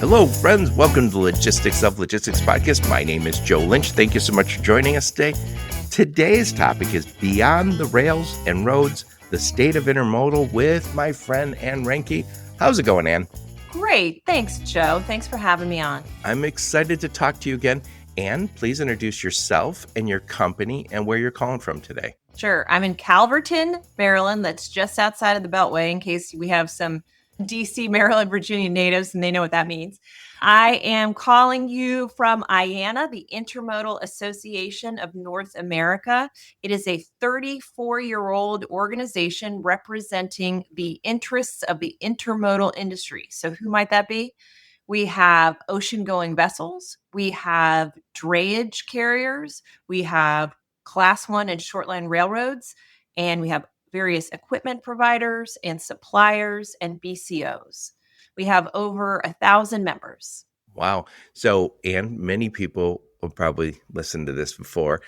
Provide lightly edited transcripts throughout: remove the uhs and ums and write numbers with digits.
Hello, friends. Welcome to the Logistics of Logistics podcast. My name is Joe Lynch. Thank you so much for joining us today. Today's topic is Beyond the Rails and Roads, the State of Intermodal with my friend Ann Reinke. How's it going, Ann? Great. Thanks, Joe. Thanks for having me on. I'm excited to talk to you again. Ann, please introduce yourself and your company and where you're calling from today. Sure. I'm in Calverton, Maryland. That's just outside of the Beltway in case we have some DC, Maryland, Virginia natives and they know what that means. I am calling you from IANA, the Intermodal Association of North America. It is a 34-year-old organization representing the interests of the intermodal industry. So who might that be? We have ocean-going vessels. We have drayage carriers. We have Class 1 and short-line railroads. And we have various equipment providers and suppliers and BCOs. We have over 1,000 members. Wow. So, Ann, many people will probably listen to this before,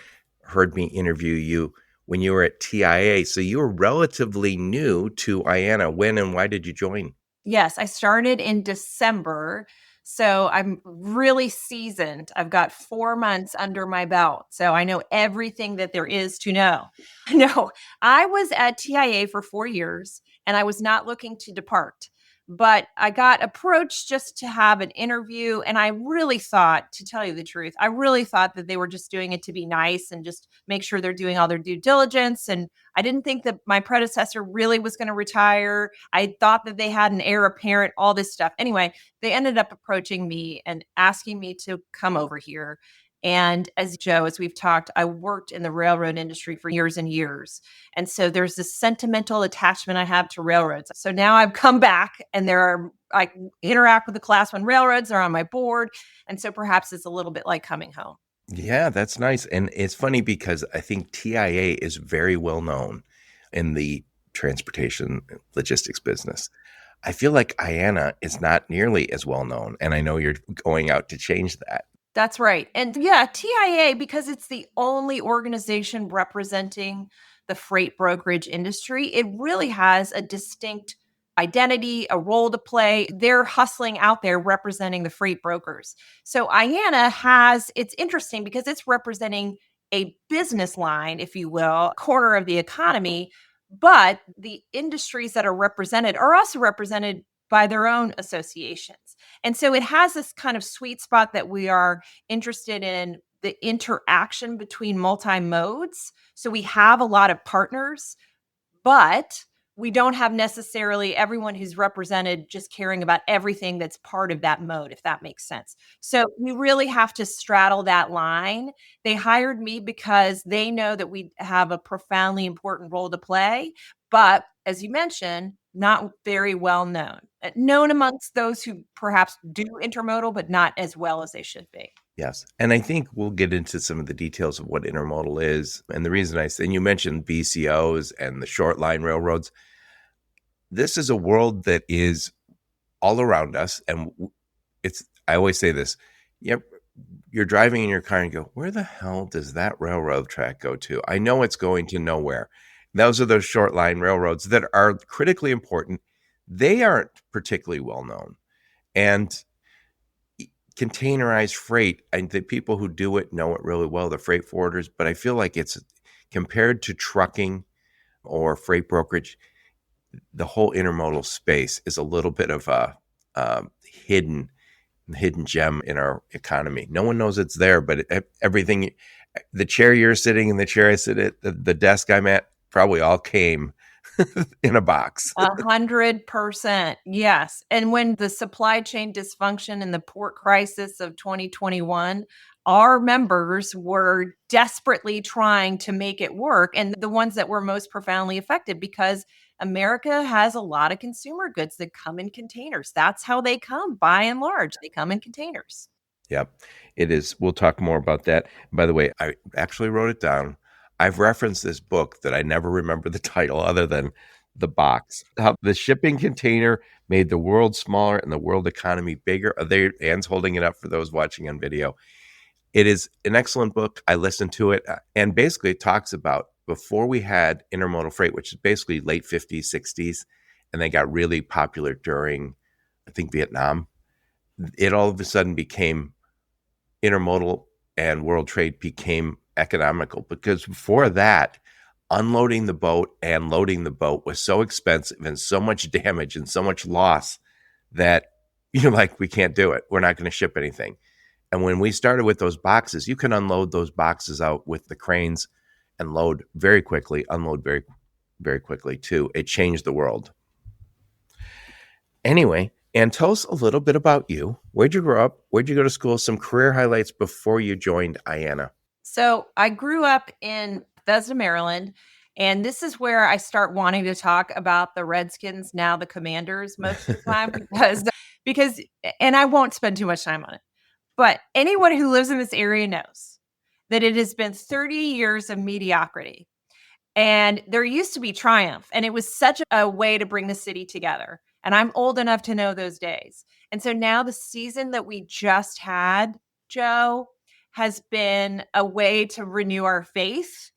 heard me interview you when you were at TIA. So you were relatively new to IANA. When and why did you join? Yes, I started in December. So I'm really seasoned. I've got 4 months under my belt. So I know everything that there is to know. No, I was at TIA for 4 years and I was not looking to depart. But I got approached just to have an interview. And I really thought, to tell you the truth, I really thought that they were just doing it to be nice and just make sure they're doing all their due diligence. And I didn't think that my predecessor really was going to retire. I thought that they had an heir apparent, all this stuff. Anyway, they ended up approaching me and asking me to come over here. And as Joe, as we've talked, I worked in the railroad industry for years and years. And so there's this sentimental attachment I have to railroads. So now I've come back and I interact with the Class 1 railroads. They're on my board. And so perhaps it's a little bit like coming home. Yeah, that's nice. And it's funny because I think TIA is very well known in the transportation logistics business. I feel like IANA is not nearly as well known. And I know you're going out to change that. That's right. And yeah, TIA, because it's the only organization representing the freight brokerage industry, it really has a distinct identity, a role to play. They're hustling out there representing the freight brokers. So IANA it's interesting because it's representing a business line, if you will, corner of the economy, but the industries that are represented are also represented by their own associations. And so it has this kind of sweet spot that we are interested in the interaction between multi-modes. So we have a lot of partners, but we don't have necessarily everyone who's represented just caring about everything that's part of that mode, if that makes sense. So we really have to straddle that line. They hired me because they know that we have a profoundly important role to play. But as you mentioned, not very well known. Known amongst those who perhaps do intermodal, but not as well as they should be. Yes. And I think we'll get into some of the details of what intermodal is. And the reason and you mentioned BCOs and the short line railroads. This is a world that is all around us. And I always say this, you're driving in your car and you go, where the hell does that railroad track go to? I know it's going to nowhere. Those are those short line railroads that are critically important. They aren't particularly well known. And containerized freight, and the people who do it know it really well, the freight forwarders, but I feel like it's compared to trucking or freight brokerage, the whole intermodal space is a little bit of a hidden gem in our economy. No one knows it's there, but everything, the chair you're sitting in, the chair I sit at, the desk I'm at, probably all came in a box. 100%. Yes. And when the supply chain dysfunction and the port crisis of 2021, our members were desperately trying to make it work. And the ones that were most profoundly affected because America has a lot of consumer goods that come in containers. That's how they come by and large. They come in containers. Yep, it is. We'll talk more about that. By the way, I actually wrote it down. I've referenced this book that I never remember the title other than The Box. How the shipping container made the world smaller and the world economy bigger. Anne's holding it up for those watching on video. It is an excellent book. I listened to it, and basically it talks about before we had intermodal freight, which is basically late 50s, 60s, and they got really popular during, I think, Vietnam. it all of a sudden became intermodal, and world trade became economical, because before that, unloading the boat and loading the boat was so expensive and so much damage and so much loss that you're like, we can't do it. We're not going to ship anything. And when we started with those boxes, you can unload those boxes out with the cranes and load very quickly, unload very, very quickly too. It changed the world. Anyway, and tell us a little bit about you. Where'd you grow up? Where'd you go to school? Some career highlights before you joined IANA. So I grew up in Bethesda, Maryland. And this is where I start wanting to talk about the Redskins, now the Commanders, most of the time, because, and I won't spend too much time on it, but anyone who lives in this area knows that it has been 30 years of mediocrity. And there used to be triumph, and it was such a way to bring the city together. And I'm old enough to know those days. And so now the season that we just had, Joe, has been a way to renew our faith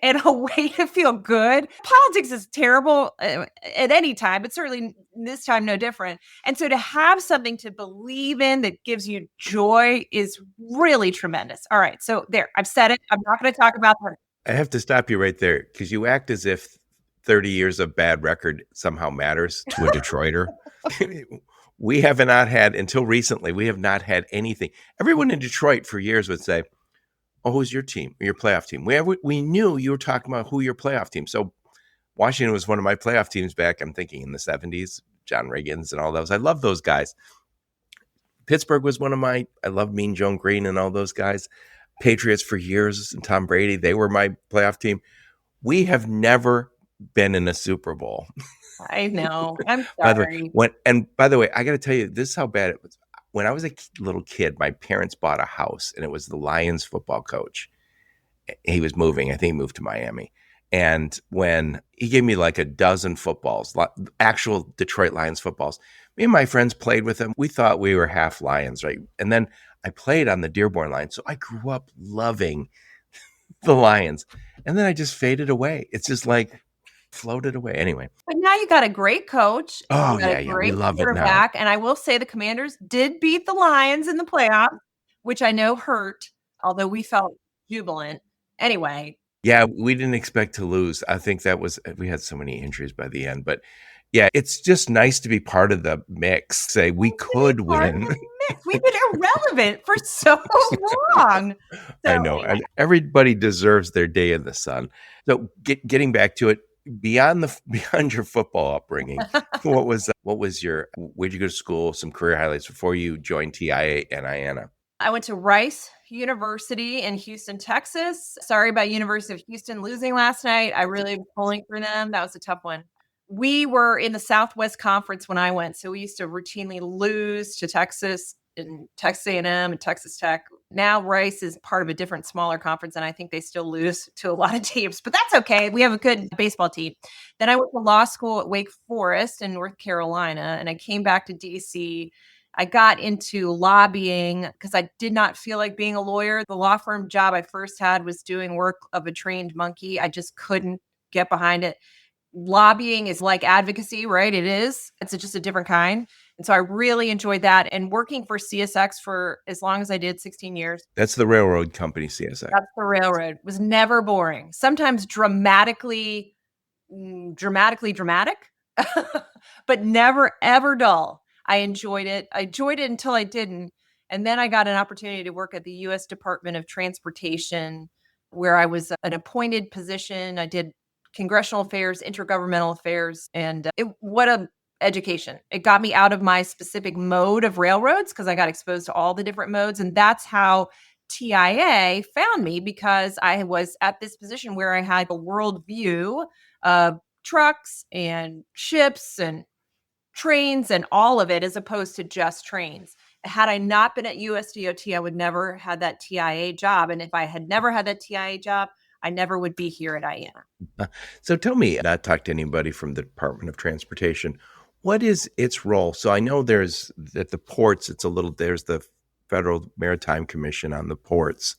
and a way to feel good. Politics is terrible at any time, but certainly this time no different. And so to have something to believe in that gives you joy is really tremendous. All right, so there, I've said it. I'm not going to talk about that. I have to stop you right there, because you act as if 30 years of bad record somehow matters to a Detroiter. We have not had, until recently, we have not had anything. Everyone in Detroit for years would say, oh, who's your team, or your playoff team? We knew you were talking about who your playoff team. So Washington was one of my playoff teams back, I'm thinking, in the 70s, John Riggins and all those. I love those guys. Pittsburgh was one of I love Mean Joe Green and all those guys. Patriots for years, and Tom Brady, they were my playoff team. We have never been in a Super Bowl. I know. I'm By the way, sorry. by the way, I got to tell you, this is how bad it was. When I was a little kid, my parents bought a house, and it was the Lions football coach. He was moving. I think he moved to Miami. And when he gave me like a dozen footballs, actual Detroit Lions footballs, me and my friends played with him. We thought we were half Lions, right? And then I played on the Dearborn line. So I grew up loving the Lions. And then I just faded away. It's just like floated away. Anyway. But now you got a great coach, and Oh, you got yeah, a yeah. We great love it now. quarterback, and I will say the Commanders did beat the Lions in the playoffs, which I know hurt, although we felt jubilant. Anyway. Yeah, we didn't expect to lose. I think we had so many injuries by the end. But yeah, it's just nice to be part of the mix. Say we could win. We've been irrelevant for so long. I know. Anyway. And everybody deserves their day in the sun. So getting back to it, beyond your football upbringing, what was your, where'd you go to school? Some career highlights before you joined TIA and IANA. I went to Rice University in Houston, Texas. Sorry about University of Houston losing last night. I really was pulling for them. That was a tough one. We were in the Southwest Conference when I went, so we used to routinely lose to Texas and Texas A&M and Texas Tech. Now Rice is part of a different, smaller conference, and I think they still lose to a lot of teams, but that's okay. We have a good baseball team. Then I went to law school at Wake Forest in North Carolina, and I came back to DC. I got into lobbying because I did not feel like being a lawyer. The law firm job I first had was doing work of a trained monkey. I just couldn't get behind it. Lobbying is like advocacy, right? It is. It's just a different kind. And so I really enjoyed that. And working for CSX for as long as I did, 16 years. That's the railroad company, CSX. That's the railroad. Was never boring. Sometimes dramatic, but never, ever dull. I enjoyed it. I enjoyed it until I didn't. And then I got an opportunity to work at the U.S. Department of Transportation, where I was an appointed position. I did congressional affairs, intergovernmental affairs, and what a education. It got me out of my specific mode of railroads because I got exposed to all the different modes. And that's how TIA found me, because I was at this position where I had a world view of trucks and ships and trains and all of it, as opposed to just trains. Had I not been at USDOT, I would never had that TIA job. And if I had never had that TIA job, I never would be here at IANA. So tell me, not talk to anybody from the Department of Transportation, what is its role? So I know there's at the ports, there's the Federal Maritime Commission on the ports,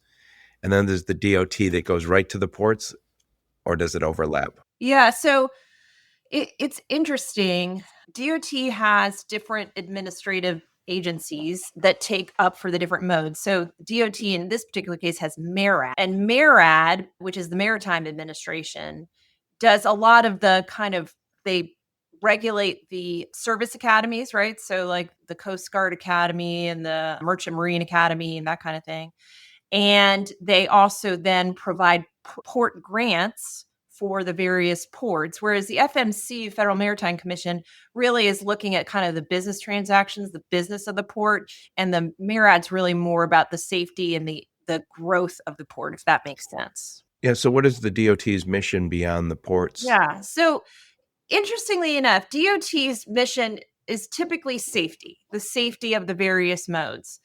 and then there's the DOT that goes right to the ports, or does it overlap? Yeah, so it's interesting. DOT has different administrative agencies that take up for the different modes. So DOT in this particular case has MARAD, and MARAD, which is the Maritime Administration, does a lot of the kind of, they regulate the service academies, right? So like the Coast Guard Academy and the Merchant Marine Academy and that kind of thing. And they also then provide port grants for the various ports, whereas the FMC, Federal Maritime Commission, really is looking at kind of the business transactions, the business of the port, and the MARAD's really more about the safety and the growth of the port, if that makes sense. Yeah. So, what is the DOT's mission beyond the ports? Yeah. So interestingly enough, DOT's mission is typically safety, the safety of the various modes.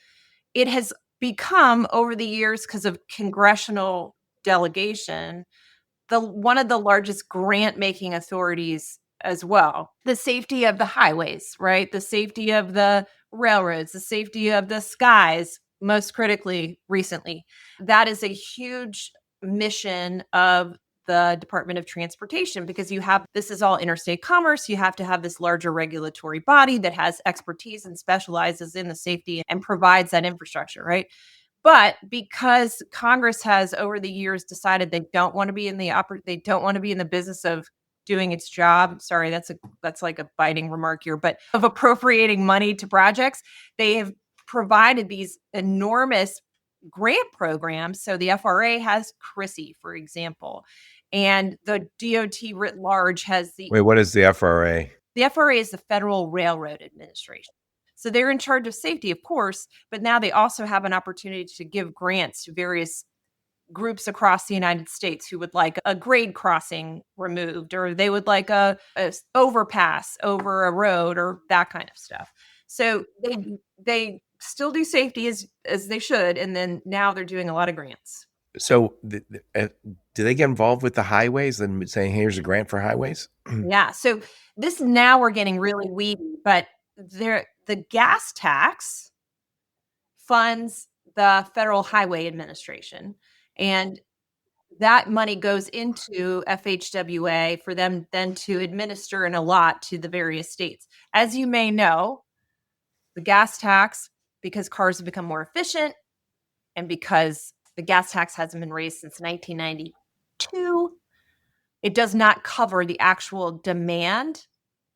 It has become over the years, because of congressional delegation, the one of the largest grant making authorities as well. The safety of the highways, right? The safety of the railroads, the safety of the skies, most critically recently. That is a huge mission of the Department of Transportation, because this is all interstate commerce. You have to have this larger regulatory body that has expertise and specializes in the safety and provides that infrastructure, right? But because Congress has over the years decided they don't want to be in the business of doing its job. Sorry, that's like a biting remark here, but of appropriating money to projects, they have provided these enormous grant programs. So the FRA has CRISI, for example, and the DOT writ large has Wait, what is the FRA? the FRA is the Federal Railroad Administration. So they're in charge of safety, of course, but now they also have an opportunity to give grants to various groups across the United States who would like a grade crossing removed, or they would like a overpass over a road, or that kind of stuff. So they still do safety as they should, and then now they're doing a lot of grants. So, do they get involved with the highways and saying, "Here's a grant for highways"? Yeah. So this, now we're getting really weedy, but the gas tax funds the Federal Highway Administration, and that money goes into FHWA for them then to administer and allot to the various states. As you may know, the gas tax, because cars have become more efficient and because the gas tax hasn't been raised since 1992, it does not cover the actual demand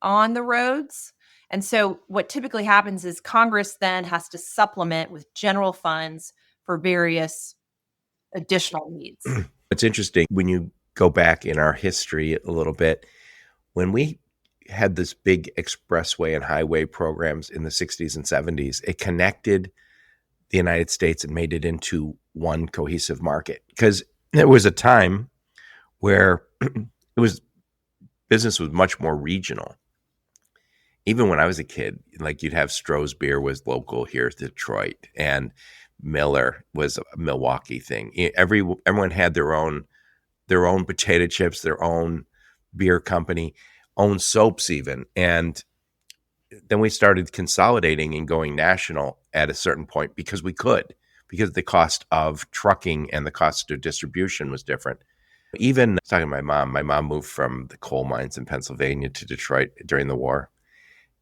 on the roads. And so what typically happens is Congress then has to supplement with general funds for various additional needs. It's interesting when you go back in our history a little bit, when we had this big expressway and highway programs in the 60s and 70s, it connected the United States and made it into one cohesive market. Because there was a time where business was much more regional. Even when I was a kid, like you'd have Stroh's beer was local here to Detroit, and Miller was a Milwaukee thing. Everyone had their own potato chips, their own beer company, own soaps even. And then we started consolidating and going national at a certain point because we could, because the cost of trucking and the cost of distribution was different. Even talking to my mom moved from the coal mines in Pennsylvania to Detroit during the war.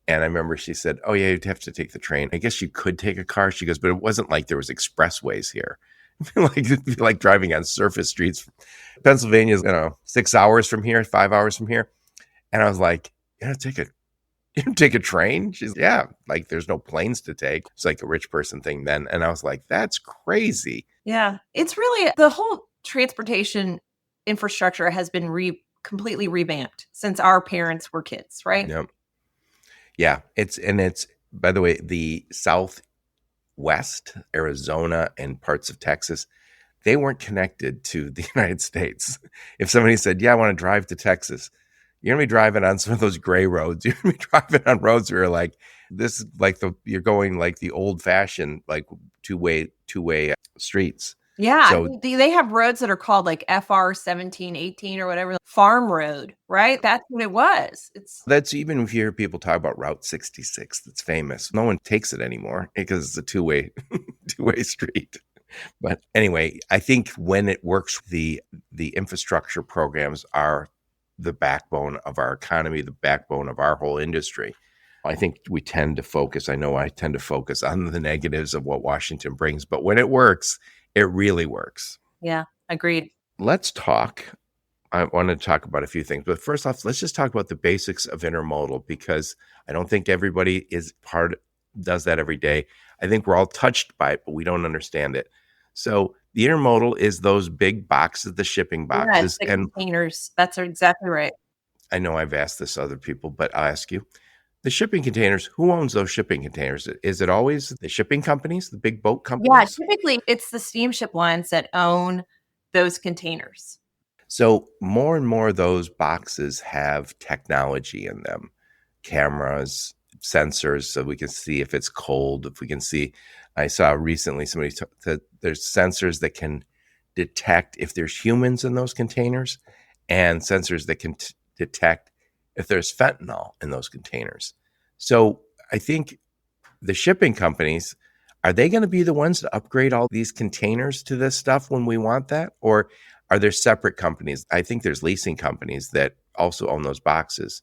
And I remember she said, "Oh yeah, you'd have to take the train. I guess you could take a car." She goes, "But it wasn't like there was expressways here. like driving on surface streets. Pennsylvania's 6 hours from here, 5 hours from here." And I was like, "You take a train?" She's, "Yeah, like there's no planes to take." It's like a rich person thing then. And I was like, "That's crazy." Yeah, it's really, the whole transportation infrastructure has been completely revamped since our parents were kids, right? Yep. Yeah, it's by the way, the Southwest, Arizona, and parts of Texas, they weren't connected to the United States. If somebody said, "Yeah, I want to drive to Texas," you're gonna be driving on some of those gray roads. You're gonna be driving on roads where you're like, this is like you're going like the old fashioned like two-way streets. Yeah, So they have roads that are called like FR 1718 or whatever, farm road, right? That's what it was. It's that's, even if you hear people talk about Route 66, that's famous. No one takes it anymore because it's a two-way street. But anyway, I think when it works, the infrastructure programs are the backbone of our economy, the backbone of our whole industry. I think we tend to focus, I know I tend to focus on the negatives of what Washington brings, but when it works, it really works. Yeah, agreed. Let's talk. I want to talk about a few things, but first off, let's just talk about the basics of intermodal because I don't think everybody does that every day. I think we're all touched by it, but we don't understand it. So the intermodal is those big boxes, the shipping Yeah, it's boxes. the And containers. That's exactly right. I know I've asked this other people, but I'll ask you. The shipping containers, who owns those shipping containers? Is it always the shipping companies, the big boat Yeah, companies? typically it's the steamship lines that own those containers. So more and more of those boxes have technology in them, cameras, sensors, so we can see if it's cold. If we can see, I saw recently somebody said there's sensors that can detect if there's humans in those containers, and sensors that can detect if there's fentanyl in those containers. So I think the shipping companies, are they going to be the ones to upgrade all these containers to this stuff when we want that? Or are there separate companies? I think there's leasing companies that also own those boxes.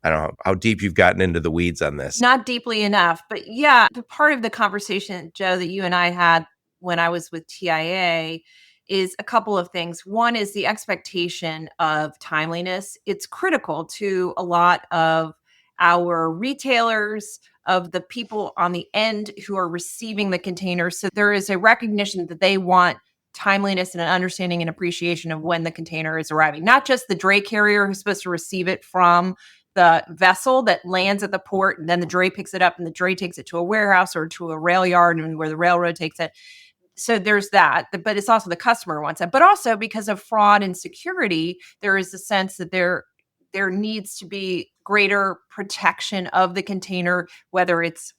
I don't know how deep you've gotten into the weeds on this. Not deeply enough, but yeah, the part of the conversation, Joe, that you and I had when I was with TIA is a couple of things. One is the expectation of timeliness. It's critical to a lot of our retailers, of the people on the end who are receiving the containers. So there is a recognition that they want timeliness and an understanding and appreciation of when the container is arriving, not just the dray carrier who's supposed to receive it from the vessel that lands at the port, and then the dray picks it up and the dray takes it to a warehouse or to a rail yard and where the railroad takes it. So there's that, but it's also the customer wants it. But also because of fraud and security, there is a sense that there needs to be greater protection of the container, whether it's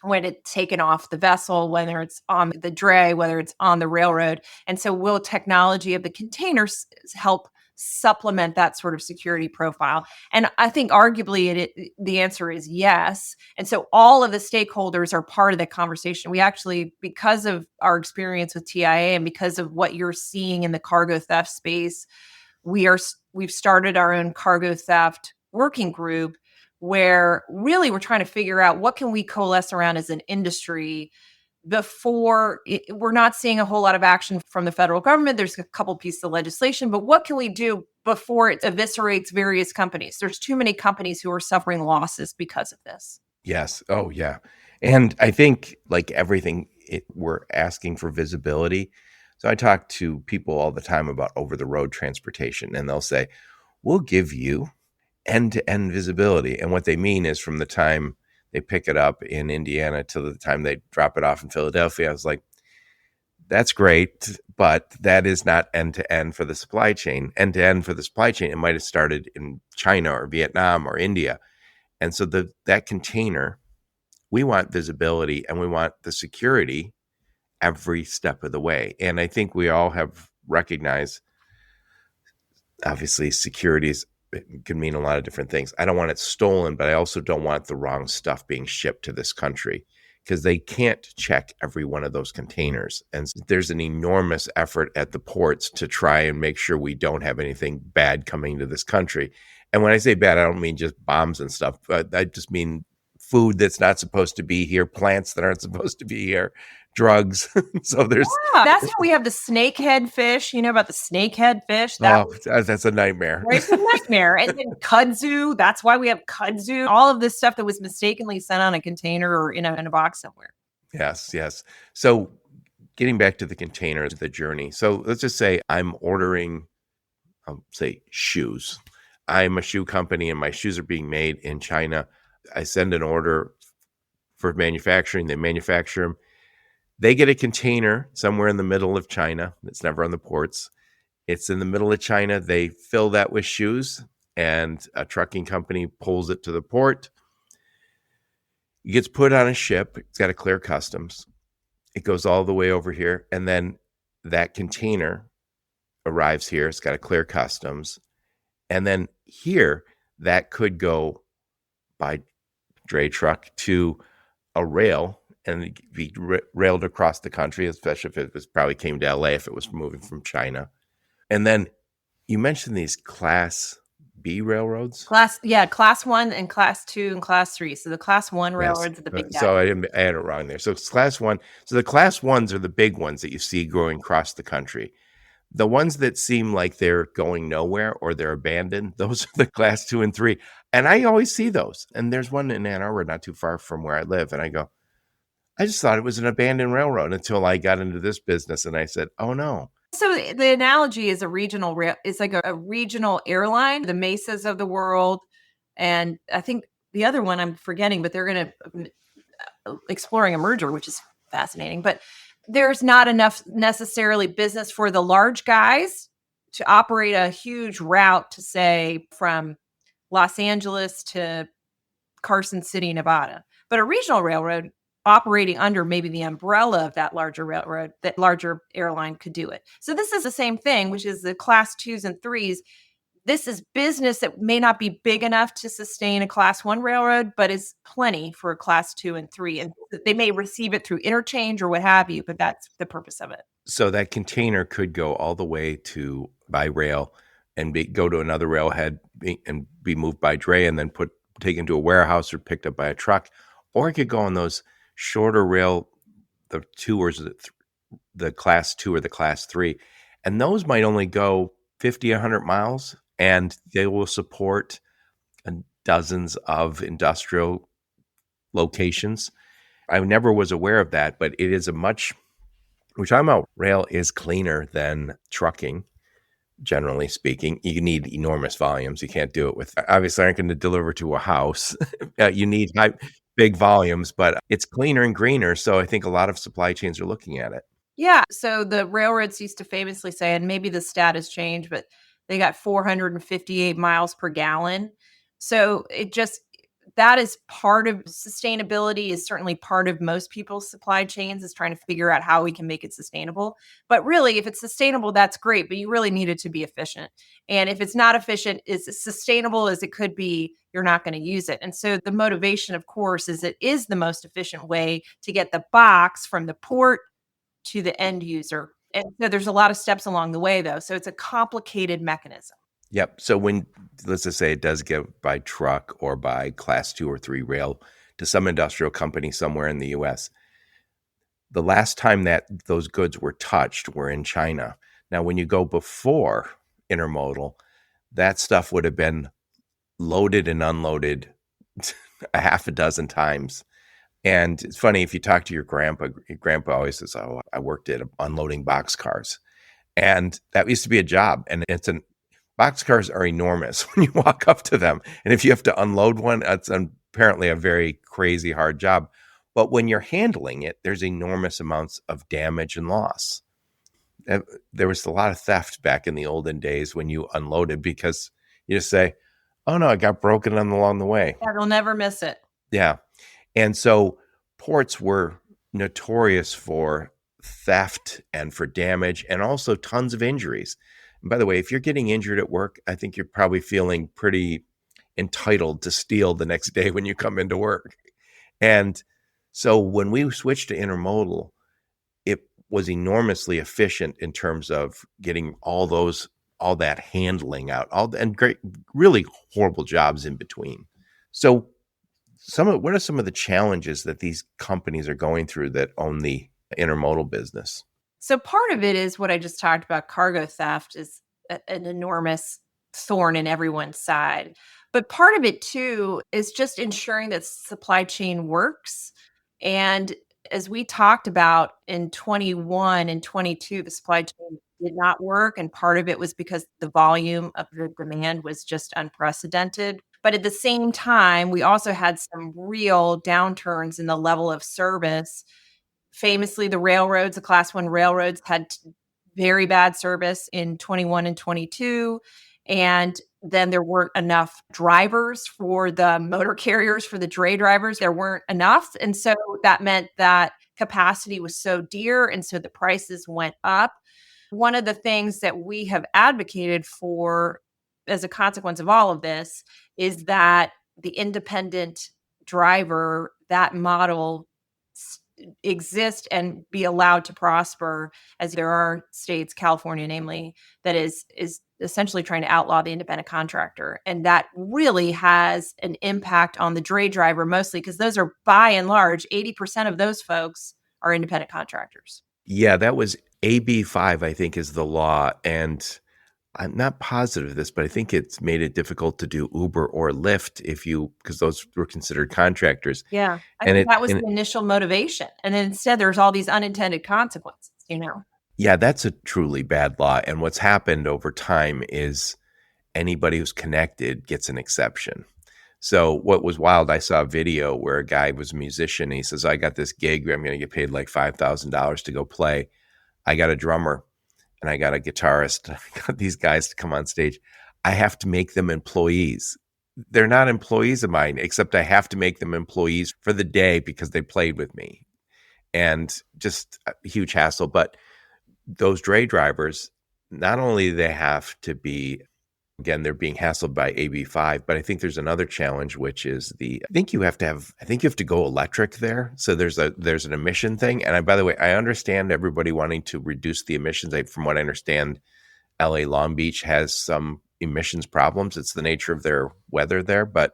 when it's taken off the vessel, whether it's on the dray, whether it's on the railroad. And so will technology of the containers help supplement that sort of security profile? And I think arguably the answer is yes. And so all of the stakeholders are part of the conversation. We actually, because of our experience with TIA and because of what you're seeing in the cargo theft space, we've started our own cargo theft working group where really we're trying to figure out what can we coalesce around as an industry before we're not seeing a whole lot of action from the federal government. There's a couple pieces of legislation, but what can we do before it eviscerates various companies? There's too many companies who are suffering losses because of this. Yes. Oh, yeah. And I think, like everything, we're asking for visibility. So I talk to people all the time about over the road transportation, and they'll say, we'll give you end to end visibility. And what they mean is from the time they pick it up in Indiana to the time they drop it off in Philadelphia. I was like, that's great, but that is not end to end for the supply chain. End to end for the supply chain, it might have started in China or Vietnam or India. And so that container, we want visibility and we want the security every step of the way. And I think we all have recognized, obviously, securities can mean a lot of different things. I don't want it stolen, but I also don't want the wrong stuff being shipped to this country because they can't check every one of those containers. And there's an enormous effort at the ports to try and make sure we don't have anything bad coming to this country. And when I say bad, I don't mean just bombs and stuff, but I just mean food that's not supposed to be here, plants that aren't supposed to be here, drugs. So there's, Yeah, that's how we have the snakehead fish. You know about the snakehead fish? that's a nightmare. Right, it's a nightmare. And then kudzu, that's why we have kudzu. All of this stuff that was mistakenly sent on a container or in a box somewhere. Yes, yes. So getting back to the containers, the journey. So let's just say I'm ordering, say, shoes. I'm a shoe company and my shoes are being made in China. I send an order for manufacturing. They manufacture them. They get a container somewhere in the middle of China. It's never on the ports. It's in the middle of China. They fill that with shoes and a trucking company pulls it to the port. It gets put on a ship. It's got to clear customs. It goes all the way over here. And then that container arrives here. It's got to clear customs. And then here, that could go by dray truck to a rail and be railed across the country, especially if it was probably came to LA if it was moving from China. And then you mentioned these class B railroads? Class 1 and class 2 and class 3. So the class 1 Yes. railroads are the big guys. So I had it wrong there. So it's class one. So the class ones are the big ones that you see going across the country. The ones that seem like they're going nowhere or they're abandoned, those are the class two and three. And I always see those. And there's one in Ann Arbor, not too far from where I live. And I go, I just thought it was an abandoned railroad until I got into this business and I said, oh no. So the analogy is a regional rail is like a regional airline, the Mesas of the world, and I think the other one I'm forgetting, but they're going to exploring a merger, which is fascinating. But there's not enough necessarily business for the large guys to operate a huge route to say from Los Angeles to Carson City, Nevada. But a regional railroad operating under maybe the umbrella of that larger railroad, that larger airline could do it. So this is the same thing, which is the class twos and threes. This is business that may not be big enough to sustain a class one railroad, but is plenty for a class two and three. And they may receive it through interchange or what have you, but that's the purpose of it. So that container could go all the way to by rail and go to another railhead and be moved by dray and then taken to a warehouse or picked up by a truck, or it could go on those shorter rail, the two or the class two or the class three, and those might only go 50, 100 miles, and they will support dozens of industrial locations. I never was aware of that, but it is we're talking about rail is cleaner than trucking. Generally speaking, you need enormous volumes. You can't do it with, obviously, aren't going to deliver to a house. You need big volumes, but it's cleaner and greener. So I think a lot of supply chains are looking at it. Yeah. So the railroads used to famously say, and maybe the stat has changed, but they got 458 miles per gallon. So that is part of sustainability, is certainly part of most people's supply chains, is trying to figure out how we can make it sustainable. But really, if it's sustainable, that's great, but you really need it to be efficient. And if it's not efficient, is as sustainable as it could be, you're not going to use it. And so the motivation, of course, is it is the most efficient way to get the box from the port to the end user. And so there's a lot of steps along the way, though. So it's a complicated mechanism. Yep. So when, let's just say it does get by truck or by class two or three rail to some industrial company somewhere in the US, the last time that those goods were touched were in China. Now, when you go before intermodal, that stuff would have been loaded and unloaded a half a dozen times. And it's funny, if you talk to your grandpa always says, oh, I worked at unloading boxcars. And that used to be a job. And boxcars are enormous when you walk up to them. And if you have to unload one, it's apparently a very crazy hard job. But when you're handling it, there's enormous amounts of damage and loss. There was a lot of theft back in the olden days when you unloaded, because you just say, oh no, I got broken along the way. Yeah, they'll never miss it. Yeah. And so ports were notorious for theft and for damage and also tons of injuries. And by the way, if you're getting injured at work, I think you're probably feeling pretty entitled to steal the next day when you come into work. And so when we switched to intermodal, it was enormously efficient in terms of getting all that handling out, and great, really horrible jobs in between. So what are some of the challenges that these companies are going through that own the intermodal business? So part of it is what I just talked about. Cargo theft is an enormous thorn in everyone's side. But part of it too is just ensuring that supply chain works. And as we talked about in 21 and 22, the supply chain did not work. And part of it was because the volume of the demand was just unprecedented. But at the same time, we also had some real downturns in the level of service. Famously, the class one railroads had very bad service in 21 and 22. And then there weren't enough drivers for the motor carriers, for the dray drivers. There weren't enough. And so that meant that capacity was so dear. And so the prices went up. One of the things that we have advocated for as a consequence of all of this is that the independent driver, that model exist and be allowed to prosper, as there are states, California namely, that is essentially trying to outlaw the independent contractor. And that really has an impact on the dray driver mostly, because those are, by and large, 80% of those folks are independent contractors. Yeah, that was AB 5, I think, is the law. And I'm not positive of this, but I think it's made it difficult to do Uber or Lyft because those were considered contractors. Yeah. I And think it, that was and the initial motivation. And then instead there's all these unintended consequences, you know? yeah, that's a truly bad law. And what's happened over time is anybody who's connected gets an exception. So what was wild, I saw a video where a guy was a musician. And he says, I got this gig. I'm going to get paid like $5,000 to go play. I got a drummer and I got a guitarist. I got these guys to come on stage. I have to make them employees. They're not employees of mine, except I have to make them employees for the day because they played with me. And just a huge hassle. But those dray drivers, not only do they have to be, again, they're being hassled by AB 5, but I think there's another challenge, which is I think you have to go electric there. So there's an emission thing. And by the way, I understand everybody wanting to reduce the emissions. From what I understand, LA Long Beach has some emissions problems. It's the nature of their weather there, but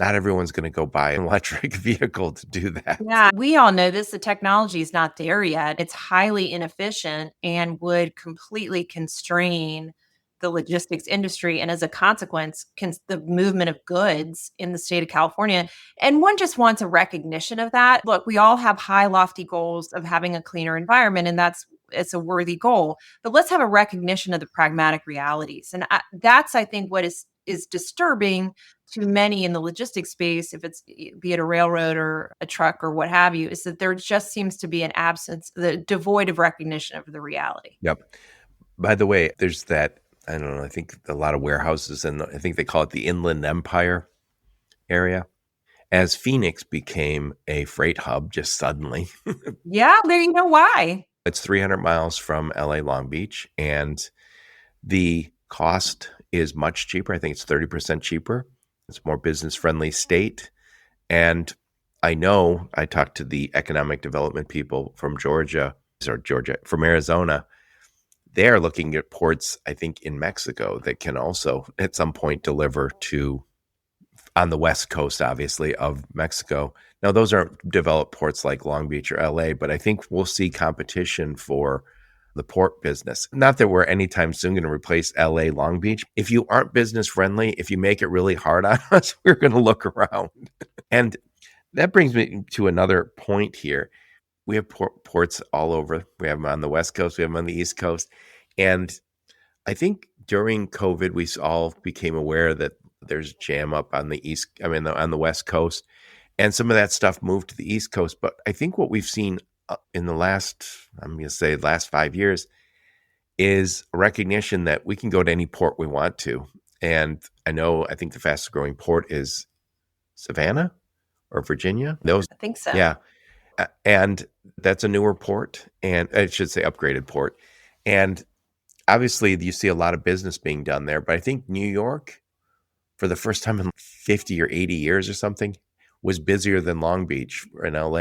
not everyone's going to go buy an electric vehicle to do that. Yeah, we all know this. The technology is not there yet. It's highly inefficient and would completely constrain the logistics industry. And as a consequence, the movement of goods in the state of California. And one just wants a recognition of that. Look, we all have high, lofty goals of having a cleaner environment, and it's a worthy goal. But let's have a recognition of the pragmatic realities. And that's, I think, what is disturbing to many in the logistics space, if it's be it a railroad or a truck or what have you, is that there just seems to be an absence, the devoid of recognition of the reality. Yep. By the way, there's that, I don't know, I think a lot of warehouses, and I think they call it the Inland Empire area. As Phoenix became a freight hub just suddenly, Yeah, there you know why. it's 300 miles from LA Long Beach, and the cost is much cheaper. I think it's 30% cheaper. It's a more business friendly state. And I know I talked to the economic development people from from Arizona. They're looking at ports, I think, in Mexico that can also at some point deliver to on the west coast, obviously, of Mexico. Now, those aren't developed ports like Long Beach or LA, but I think we'll see competition for the port business. Not that we're anytime soon going to replace LA Long Beach. If you aren't business friendly, if you make it really hard on us, we're going to look around. And that brings me to another point here. We have ports all over. We have them on the West Coast. We have them on the East Coast. And I think during COVID, we all became aware that there's jam up on on the West Coast. And some of that stuff moved to the East Coast. But I think what we've seen in the I'm going to say last 5 years, is a recognition that we can go to any port we want to. And I think the fastest growing port is Savannah or Virginia. I think so. Yeah. And that's a newer port, and I should say upgraded port. And obviously you see a lot of business being done there, but I think New York, for the first time in 50 or 80 years or something, was busier than Long Beach or in LA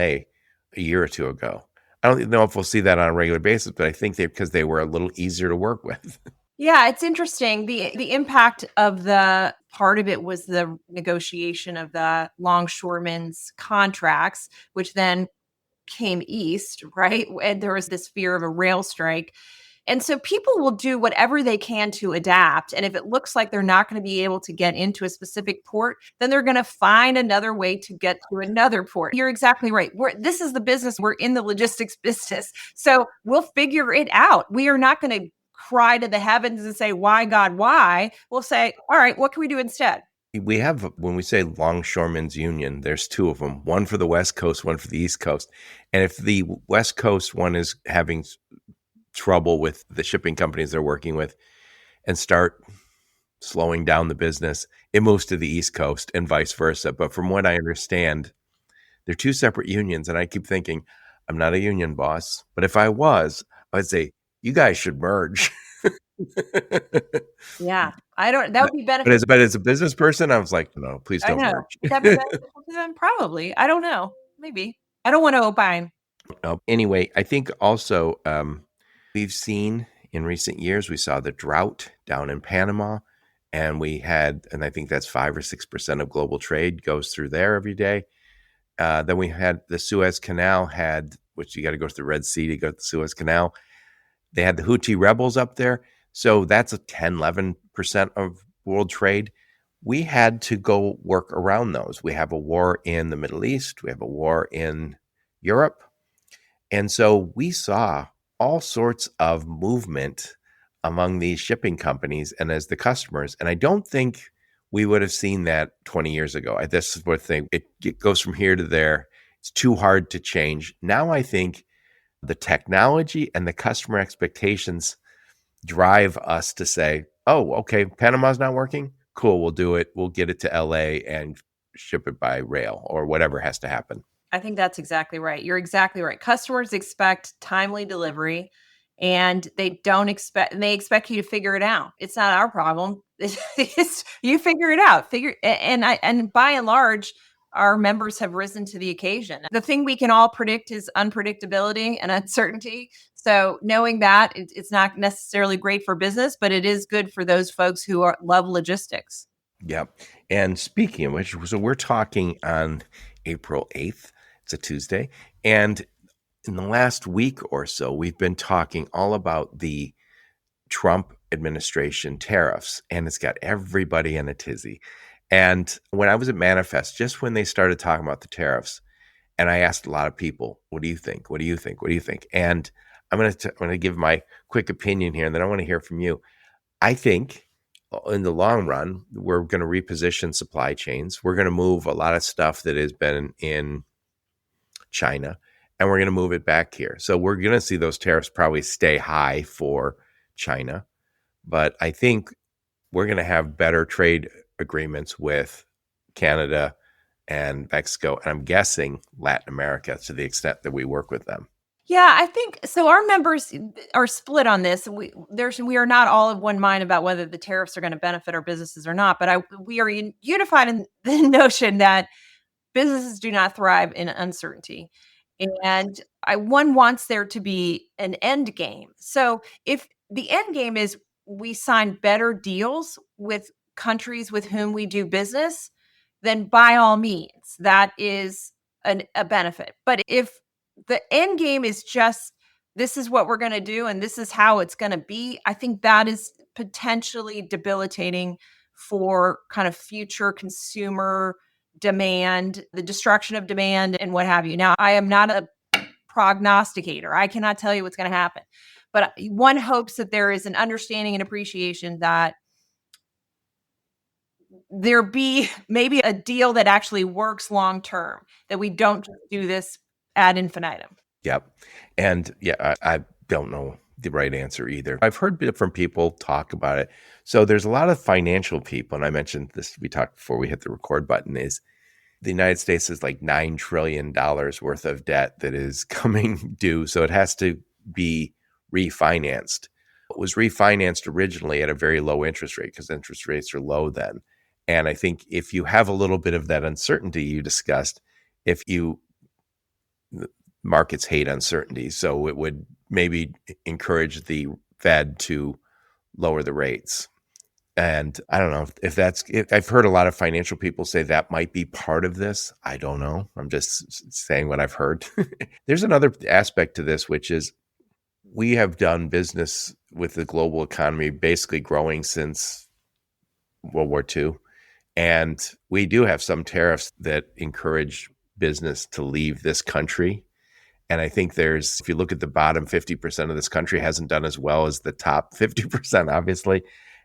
a year or two ago. I don't know if we'll see that on a regular basis, but I think because they were a little easier to work with. Yeah, it's interesting. The impact of the part of it was the negotiation of the longshoremen's contracts, which then came east, right? And there was this fear of a rail strike. And so people will do whatever they can to adapt. And if it looks like they're not going to be able to get into a specific port, then they're going to find another way to get to another port. You're exactly right. This is the business. We're in the logistics business. So we'll figure it out. We are not going to cry to the heavens and say, why, God, why? We'll say, all right, what can we do instead? We have, when we say Longshoremen's Union, there's two of them, one for the West Coast, one for the East Coast. And if the West Coast one is having trouble with the shipping companies they're working with and start slowing down the business, it moves to the East Coast and vice versa. But from what I understand, they're two separate unions. And I keep thinking, I'm not a union boss, but if I was, I'd say, you guys should merge. Yeah, that would be beneficial. But as a business person, I was like, no, please I don't know. merge. Would that be beneficial to them? Probably. I don't know. Maybe. I don't want to opine. Anyway, I think also we've seen in recent years, we saw the drought down in Panama, and and I think that's 5 or 6% of global trade goes through there every day. Then we had the Suez Canal, which you got to go to the Red Sea to go to the Suez Canal. They had the Houthi rebels up there. So that's a 10, 11% of world trade. We had to go work around those. We have a war in the Middle East, we have a war in Europe. And so we saw all sorts of movement among these shipping companies and as the customers. And I don't think we would have seen that 20 years ago. This is what thing it goes from here to there. It's too hard to change. Now I think the technology and the customer expectations drive us to say, oh, okay, Panama's not working. Cool, we'll do it. We'll get it to LA and ship it by rail or whatever has to happen. I think that's exactly right. You're exactly right. Customers expect timely delivery and they expect you to figure it out. It's not our problem. You figure it out. And by and large, our members have risen to the occasion. The thing we can all predict is unpredictability and uncertainty. So knowing that it's not necessarily great for business, but it is good for those folks who love logistics. Yep. And speaking of which, so we're talking on April 8th. It's a Tuesday. And in the last week or so, we've been talking all about the Trump administration tariffs, and it's got everybody in a tizzy. And when I was at Manifest, just when they started talking about the tariffs, and I asked a lot of people, what do you think? What do you think? What do you think? And I'm going to give my quick opinion here, and then I want to hear from you. I think in the long run, we're going to reposition supply chains. We're going to move a lot of stuff that has been in China, and we're going to move it back here. So we're going to see those tariffs probably stay high for China. But I think we're going to have better trade agreements with Canada and Mexico, and I'm guessing Latin America to the extent that we work with them. Yeah, I think so. Our members are split on this. We are not all of one mind about whether the tariffs are going to benefit our businesses or not. But we are unified in the notion that businesses do not thrive in uncertainty, and one wants there to be an end game. So if the end game is we sign better deals with countries with whom we do business, then by all means, that is a benefit. But if the end game is just this is what we're going to do and this is how it's going to be, I think that is potentially debilitating for kind of future consumer demand, the destruction of demand, and what have you. Now, I am not a prognosticator. I cannot tell you what's going to happen. But one hopes that there is an understanding and appreciation that there be maybe a deal that actually works long term, that we don't just do this ad infinitum. Yep. And yeah, I don't know the right answer either. I've heard different people talk about it. So there's a lot of financial people, and I mentioned this, we talked before we hit the record button, is the United States is like $9 trillion worth of debt that is coming due. So it has to be refinanced. It was refinanced originally at a very low interest rate because interest rates are low then. And I think if you have a little bit of that uncertainty you discussed, if you markets hate uncertainty, so it would maybe encourage the Fed to lower the rates. And I don't know if I've heard a lot of financial people say that might be part of this. I don't know. I'm just saying what I've heard. There's another aspect to this, which is we have done business with the global economy basically growing since World War II. And we do have some tariffs that encourage business to leave this country. And I think if you look at the bottom 50% of this country, hasn't done as well as the top 50%, obviously.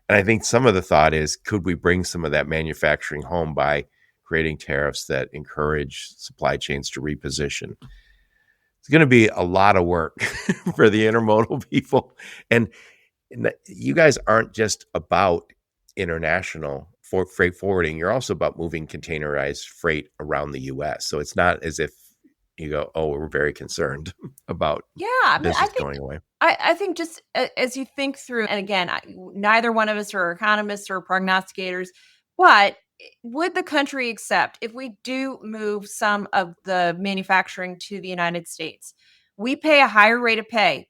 And I think some of the thought is, could we bring some of that manufacturing home by creating tariffs that encourage supply chains to reposition? It's going to be a lot of work for the intermodal people. And you guys aren't just about international freight forwarding. You're also about moving containerized freight around the U.S. So it's not as if you go, oh, we're very concerned about business going away. I think just as you think through, and again, neither one of us are economists or prognosticators, but would the country accept if we do move some of the manufacturing to the United States? We pay a higher rate of pay,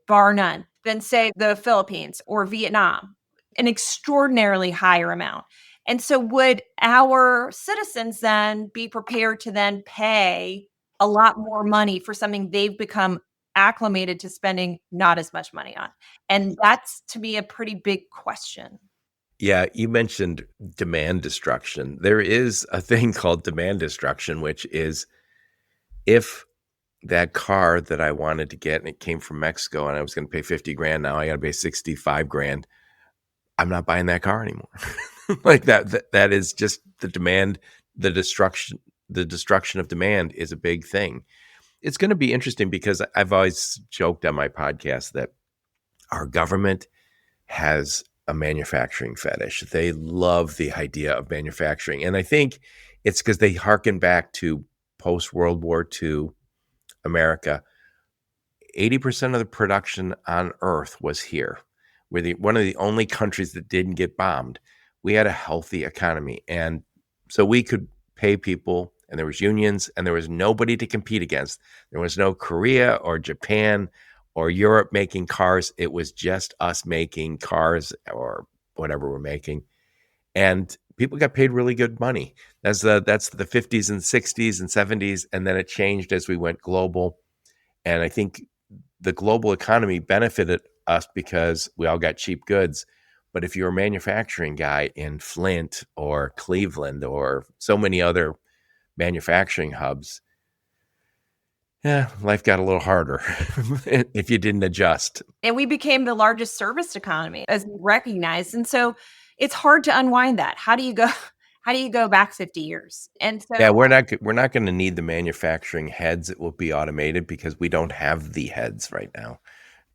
bar none, than say the Philippines or Vietnam, an extraordinarily higher amount. And so would our citizens then be prepared to then pay a lot more money for something they've become acclimated to spending not as much money on? And that's to me a pretty big question. Yeah, you mentioned demand destruction. There is a thing called demand destruction, which is if that car that I wanted to get and it came from Mexico and I was going to pay 50 grand, now I got to pay 65 grand. I'm not buying that car anymore. Like that is just the demand, the destruction of demand is a big thing. It's going to be interesting because I've always joked on my podcast that our government has a manufacturing fetish. They love the idea of manufacturing. And I think it's because they harken back to post World War II America. 80% of the production on Earth was here. We're one of the only countries that didn't get bombed. We had a healthy economy. And so we could pay people, and there was unions, and there was nobody to compete against. There was no Korea or Japan or Europe making cars. It was just us making cars or whatever we're making. And people got paid really good money. That's the 50s and 60s and 70s. And then it changed as we went global. And I think the global economy benefited us because we all got cheap goods. But if you're a manufacturing guy in Flint or Cleveland or so many other manufacturing hubs, yeah, life got a little harder if you didn't adjust. And we became the largest service economy as recognized. And so it's hard to unwind that. How do you go how do you go back 50 years? And Yeah, so we're not going to need the manufacturing heads. It will be automated because we don't have the heads right now.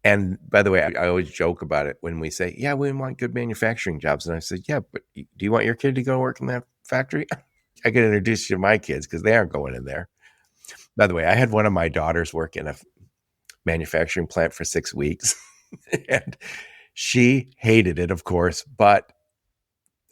And by the way, I always joke about it when we say, "Yeah, we want good manufacturing jobs." And I said, "Yeah, but do you want your kid to go work in that factory?" I can introduce you to my kids because they aren't going in there. By the way, I had one of my daughters work in a manufacturing plant for 6 weeks, and she hated it, of course. But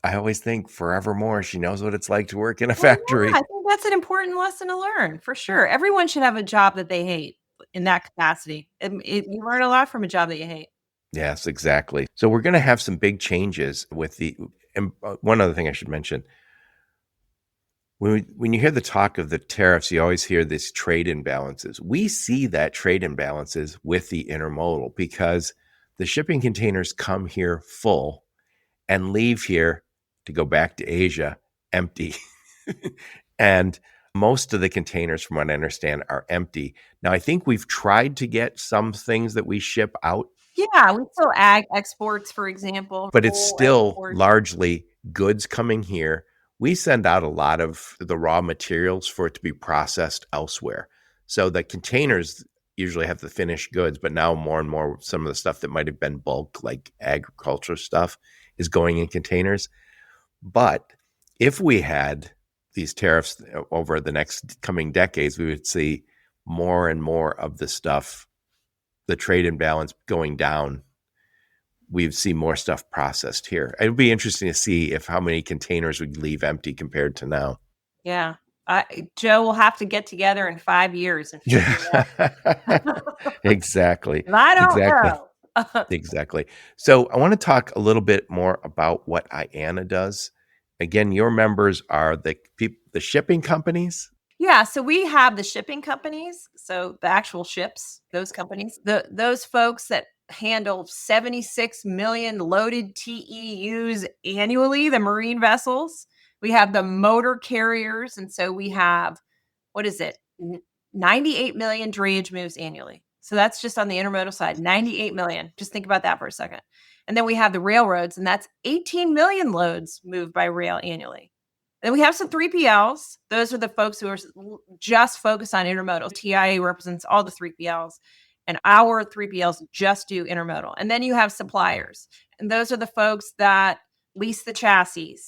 I always think forevermore, she knows what it's like to work in a well, yeah, factory. I think that's an important lesson to learn for sure. Everyone should have a job that they hate in that capacity. You learn a lot from a job that you hate. Yes, exactly. So we're going to have some big changes with the. And one other thing I should mention: when you hear the talk of the tariffs, you always hear this trade imbalances. We see that trade imbalances with the intermodal because the shipping containers come here full and leave here to go back to Asia empty. And most of the containers, from what I understand, are empty. Now, I think we've tried to get some things that we ship out, Yeah, we still ag exports, for example, but it's coal still exports. largely goods coming here. We send out a lot of the raw materials for it to be processed elsewhere. So the containers usually have the finished goods, but now more and more, some of the stuff that might have been bulk, like agriculture stuff, is going in containers. But if we had these tariffs over the next coming decades, we would see more and more of the stuff, the trade imbalance going down. We'd see more stuff processed here. It would be interesting to see if how many containers would leave empty compared to now. Yeah. Joe will have to get together in 5 years and figure Yeah, it out. exactly. I don't Exactly. know. Exactly. So I want to talk a little bit more about what IANA does. Again, your members are the shipping companies. Yeah, so we have the shipping companies, so the actual ships, those companies, those folks that handle 76 million loaded TEUs annually, the marine vessels. We have the motor carriers, and so we have what is it? 98 million drayage moves annually. So that's just on the intermodal side, 98 million. Just think about that for a second. And then we have the railroads, and that's 18 million loads moved by rail annually. Then we have some 3PLs. Those are the folks who are just focused on intermodal. TIA represents all the 3PLs, and our 3PLs just do intermodal. And then you have suppliers, and those are the folks that lease the chassis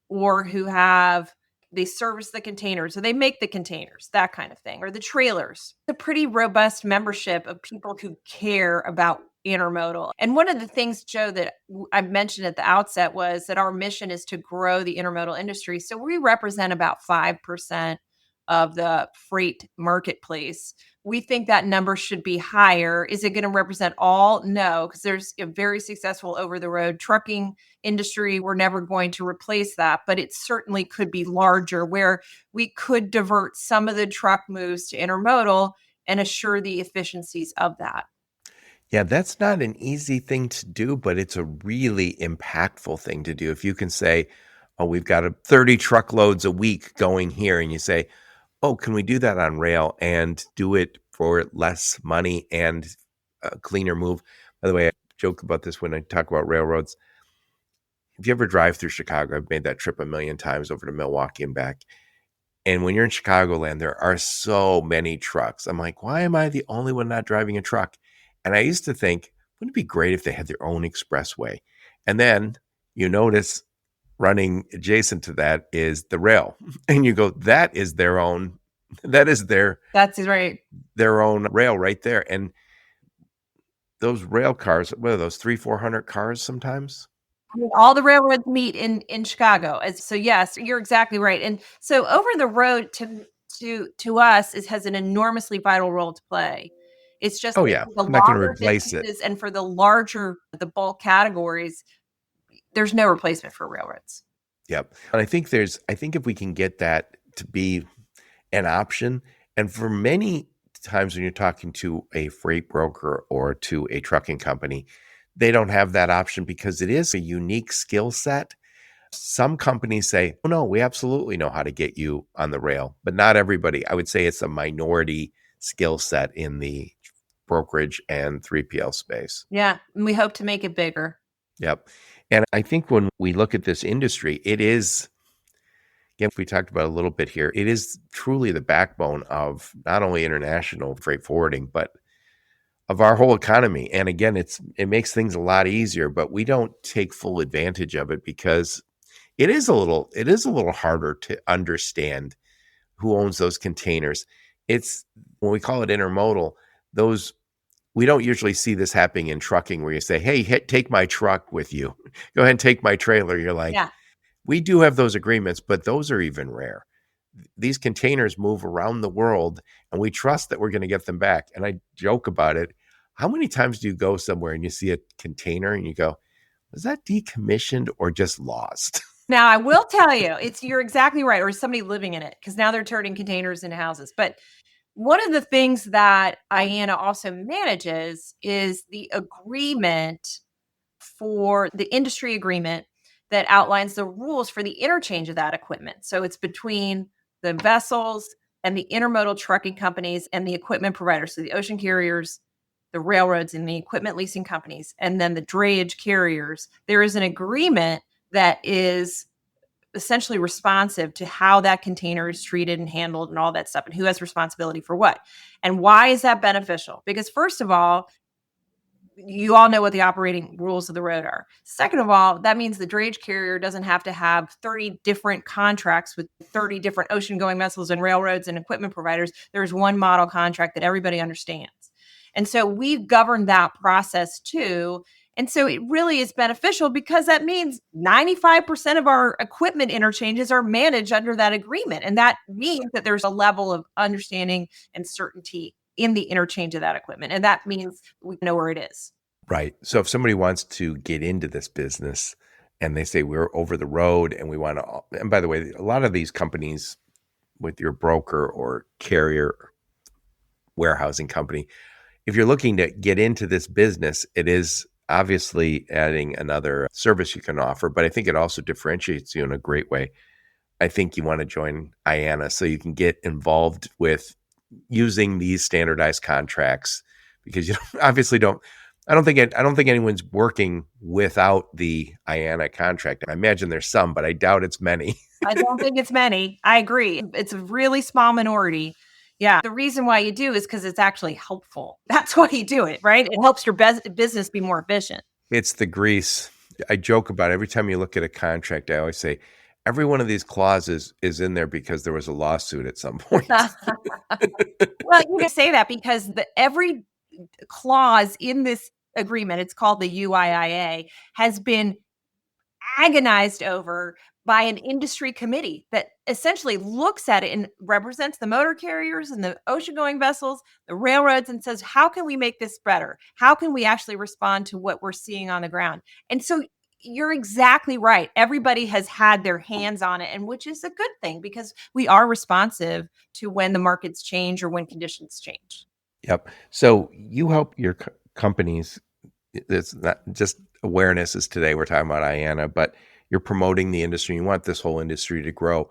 or who have they service the containers, so they make the containers, that kind of thing, or the trailers. It's a pretty robust membership of people who care about intermodal. And one of the things, Joe, that I mentioned at the outset was that our mission is to grow the intermodal industry. So we represent about 5% of the freight marketplace. We think that number should be higher. Is it going to represent all? No, because there's a very successful over the road trucking industry. We're never going to replace that, but it certainly could be larger where we could divert some of the truck moves to intermodal and assure the efficiencies of that. Yeah, that's not an easy thing to do, but it's a really impactful thing to do. If you can say, oh, we've got 30 truckloads a week going here, and you say, oh, can we do that on rail and do it for less money and a cleaner move? By the way, I joke about this when I talk about railroads. If you ever drive through Chicago, I've made that trip a million times over to Milwaukee and back. And when you're in Chicagoland, there are so many trucks. I'm like, why am I the only one not driving a truck? And I used to think, wouldn't it be great if they had their own expressway? And then you notice running adjacent to that is the rail. And you go, that is That's right. their own rail right there. And those rail cars, what are those, 400 cars sometimes? I mean, all the railroads meet in Chicago. So yes, you're exactly right. And so over the road to us is has an enormously vital role to play. It's just Oh that yeah. for the I'm not going to longer replace it. distances and for the bulk categories, there's no replacement for railroads. Yep. And I think if we can get that to be an option, and for many times when you're talking to a freight broker or to a trucking company, they don't have that option because it is a unique skill set. Some companies say, oh, no, we absolutely know how to get you on the rail, but not everybody. I would say it's a minority skill set in the brokerage and 3PL space. Yeah, and we hope to make it bigger. Yep. And I think when we look at this industry, it is, again, we talked about a little bit here, it is truly the backbone of not only international freight forwarding, but of our whole economy. And again, it makes things a lot easier, but we don't take full advantage of it because it is a little harder to understand who owns those containers. It's when we call it intermodal, those we don't usually see this happening in trucking where you say, hey, take my truck with you. Go ahead and take my trailer. You're like, Yeah. we do have those agreements, but those are even rare. These containers move around the world and we trust that we're going to get them back. And I joke about it. How many times do you go somewhere and you see a container and you go, was that decommissioned or just lost? Now I will tell you, you're exactly right, or somebody living in it because now they're turning containers into houses. But one of the things that IANA also manages is the agreement for the industry agreement that outlines the rules for the interchange of that equipment. So it's between the vessels and the intermodal trucking companies and the equipment providers. So the ocean carriers, the railroads, and the equipment leasing companies, and then the drayage carriers. There is an agreement that is essentially responsive to how that container is treated and handled and all that stuff and who has responsibility for what. And why is that beneficial? Because first of all, you all know what the operating rules of the road are. Second of all, that means the drayage carrier doesn't have to have 30 different contracts with 30 different ocean going vessels and railroads and equipment providers. There's one model contract that everybody understands. And so we've governed that process too. And so it really is beneficial because that means 95% of our equipment interchanges are managed under that agreement. And that means that there's a level of understanding and certainty in the interchange of that equipment. And that means we know where it is. Right. So if somebody wants to get into this business and they say we're over the road and we want to, and by the way, a lot of these companies with your broker or carrier warehousing company, if you're looking to get into this business, it is obviously adding another service you can offer, but I think it also differentiates you in a great way. I think you want to join IANA so you can get involved with using these standardized contracts because you obviously don't. I don't think anyone's working without the IANA contract. I imagine there's some, but I doubt it's many. I don't think it's many. I agree. It's a really small minority. Yeah. The reason why you do is because it's actually helpful. That's why you do it, right? It helps your business be more efficient. It's the grease. I joke about it. Every time you look at a contract, I always say every one of these clauses is in there because there was a lawsuit at some point. Well, you can say that because every clause in this agreement, it's called the UIIA, has been agonized over by an industry committee that essentially looks at it and represents the motor carriers and the ocean going vessels, the railroads, and says, how can we make this better? How can we actually respond to what we're seeing on the ground? And so you're exactly right. Everybody has had their hands on it, and which is a good thing because we are responsive to when the markets change or when conditions change. Yep. So you help your companies. It's not just awareness is today. We're talking about IANA, but you're promoting the industry. You want this whole industry to grow.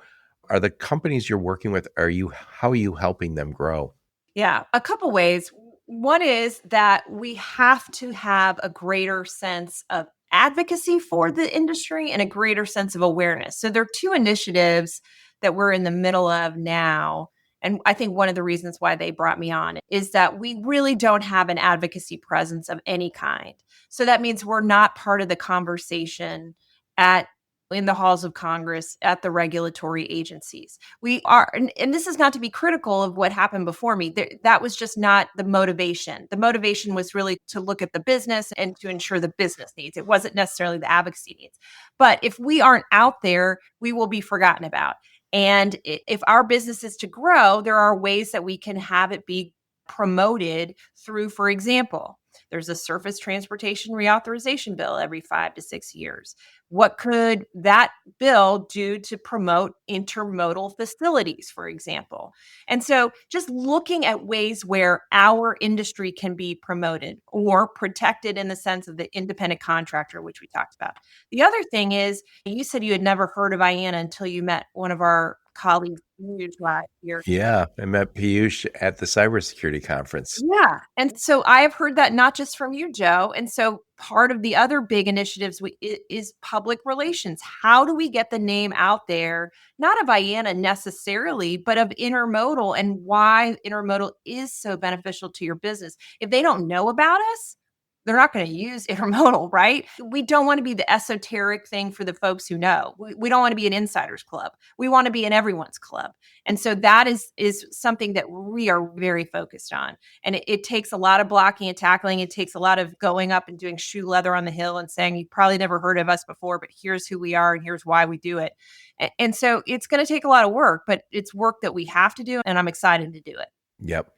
Are the companies you're working with, how are you helping them grow? Yeah, a couple ways. One is that we have to have a greater sense of advocacy for the industry and a greater sense of awareness. So there are two initiatives that we're in the middle of now. And I think one of the reasons why they brought me on is that we really don't have an advocacy presence of any kind. So that means we're not part of the conversation at in the halls of Congress, at the regulatory agencies. We are, and this is not to be critical of what happened before me. That was just not the motivation. The motivation was really to look at the business and to ensure the business needs. It wasn't necessarily the advocacy needs. But if we aren't out there, we will be forgotten about. And if our business is to grow, there are ways that we can have it be promoted through, for example, there's a surface transportation reauthorization bill every 5 to 6 years. What could that bill do to promote intermodal facilities, for example? And so just looking at ways where our industry can be promoted or protected in the sense of the independent contractor, which we talked about. The other thing is, you said you had never heard of IANA until you met one of our colleagues last year. Yeah, I met Piyush at the cybersecurity conference. Yeah. And so I have heard that not just from you, Joe. And so part of the other big initiatives is public relations. How do we get the name out there, not of IANA necessarily, but of intermodal and why intermodal is so beneficial to your business? If they don't know about us, they're not going to use intermodal, right? We don't want to be the esoteric thing for the folks who know. We don't want to be an insider's club. We want to be in everyone's club. And so that is something that we are very focused on. And it takes a lot of blocking and tackling. It takes a lot of going up and doing shoe leather on the hill and saying, you probably never heard of us before, but here's who we are and here's why we do it. And so it's going to take a lot of work, but it's work that we have to do. And I'm excited to do it. Yep.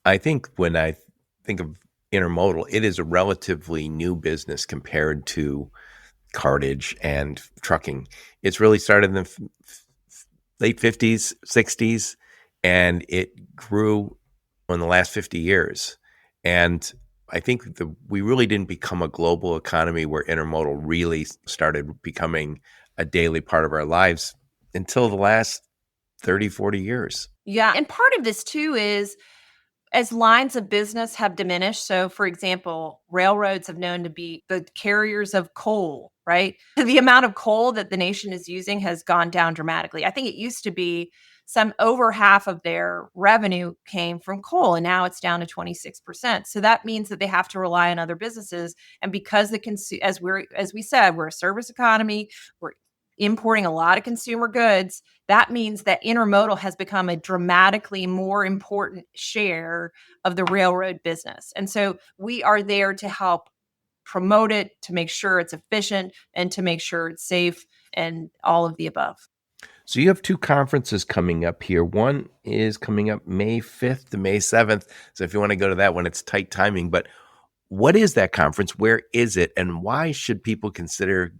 I think when I think of intermodal, it is a relatively new business compared to cartage and trucking. It's really started in the late 50s, 60s, and it grew in the last 50 years. And I think we really didn't become a global economy where intermodal really started becoming a daily part of our lives until the last 30, 40 years. Yeah. And part of this too is as lines of business have diminished. So, for example, railroads have known to be the carriers of coal, right? The amount of coal that the nation is using has gone down dramatically. I think it used to be some over half of their revenue came from coal, and now it's down to 26%. So that means that they have to rely on other businesses. And because as we said, we're a service economy, we're importing a lot of consumer goods. That means that intermodal has become a dramatically more important share of the railroad business. And so we are there to help promote it, to make sure it's efficient, and to make sure it's safe, and all of the above. So you have two conferences coming up here. One is coming up May 5th to May 7th. So if you want to go to that one, it's tight timing. But what is that conference? Where is it? And why should people consider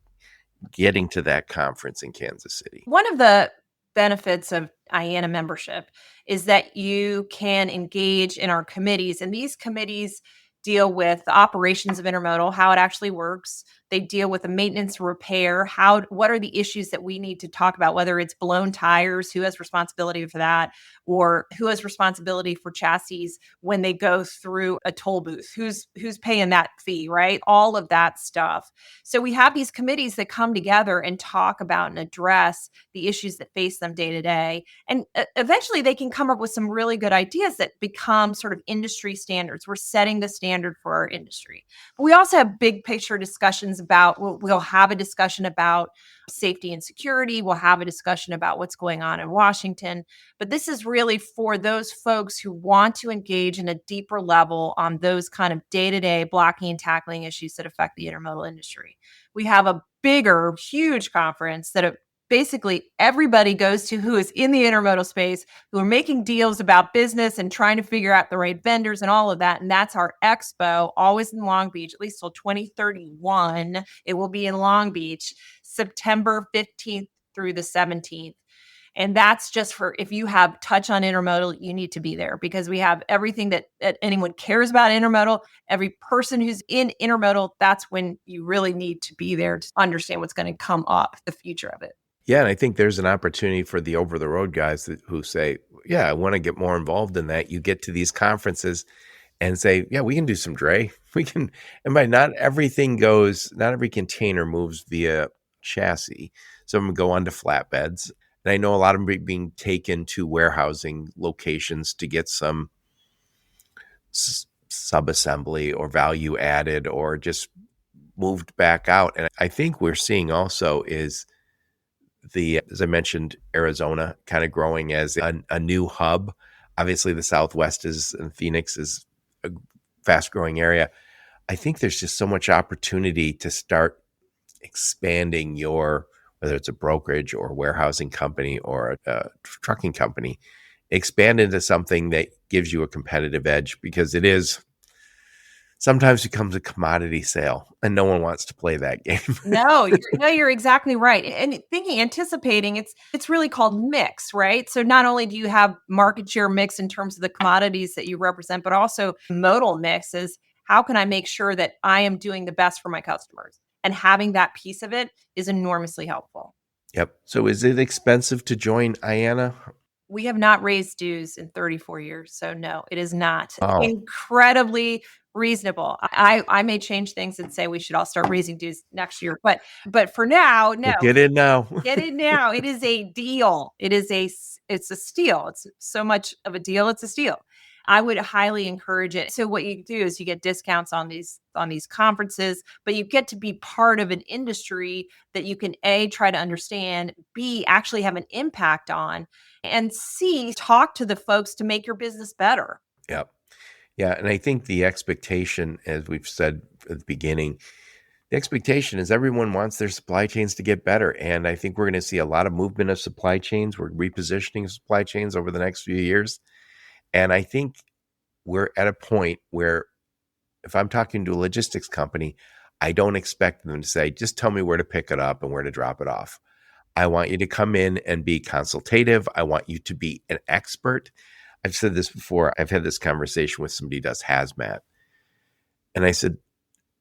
getting to that conference in Kansas City? One of the benefits of IANA membership is that you can engage in our committees, and these committees deal with the operations of intermodal, how it actually works. They deal with the maintenance repair, what are the issues that we need to talk about, whether it's blown tires, who has responsibility for that, or who has responsibility for chassis when they go through a toll booth, who's paying that fee, right? All of that stuff. So we have these committees that come together and talk about and address the issues that face them day to day. And eventually they can come up with some really good ideas that become sort of industry standards. We're setting the standard for our industry. But we also have big picture discussions about, we'll have a discussion about safety and security. We'll have a discussion about what's going on in Washington. But this is really for those folks who want to engage in a deeper level on those kind of day-to-day blocking and tackling issues that affect the intermodal industry. We have a bigger, huge conference that basically everybody goes to who is in the intermodal space, who are making deals about business and trying to figure out the right vendors and all of that. And that's our expo, always in Long Beach, at least till 2031. It will be in Long Beach, September 15th through the 17th. And that's just for, if you have touch on intermodal, you need to be there, because we have everything that anyone cares about intermodal. Every person who's in intermodal, that's when you really need to be there to understand what's going to come up, the future of it. Yeah, and I think there's an opportunity for the over-the-road guys who say, yeah, I want to get more involved in that. You get to these conferences and say, yeah, we can do some dray. We can, and by not every container moves via chassis. Some of them go onto flatbeds. And I know a lot of them are being taken to warehousing locations to get some sub-assembly or value added or just moved back out. And I think we're seeing also is as I mentioned, Arizona kind of growing as a new hub. Obviously, the Southwest and Phoenix is a fast growing area. I think there's just so much opportunity to start expanding whether it's a brokerage or warehousing company or a trucking company, expand into something that gives you a competitive edge, because it is sometimes becomes a commodity sale and no one wants to play that game. No, you're exactly right. And anticipating, it's really called mix, right? So not only do you have market share mix in terms of the commodities that you represent, but also modal mix is, how can I make sure that I am doing the best for my customers? And having that piece of it is enormously helpful. Yep. So is it expensive to join IANA? We have not raised dues in 34 years. So no, it is not. Oh, Incredibly reasonable. I may change things and say we should all start raising dues next year. But for now, no. well, get in now. Get it now. It is a deal. It's a steal. It's so much of a deal. It's a steal. I would highly encourage it. So what you do is you get discounts on these conferences, but you get to be part of an industry that you can A, try to understand, B, actually have an impact on, and C, talk to the folks to make your business better. Yep. Yeah. And I think the expectation, as we've said at the beginning, the expectation is everyone wants their supply chains to get better. And I think we're going to see a lot of movement of supply chains. We're repositioning supply chains over the next few years. And I think we're at a point where if I'm talking to a logistics company, I don't expect them to say, just tell me where to pick it up and where to drop it off. I want you to come in and be consultative. I want you to be an expert. I've said this before. I've had this conversation with somebody who does hazmat. And I said,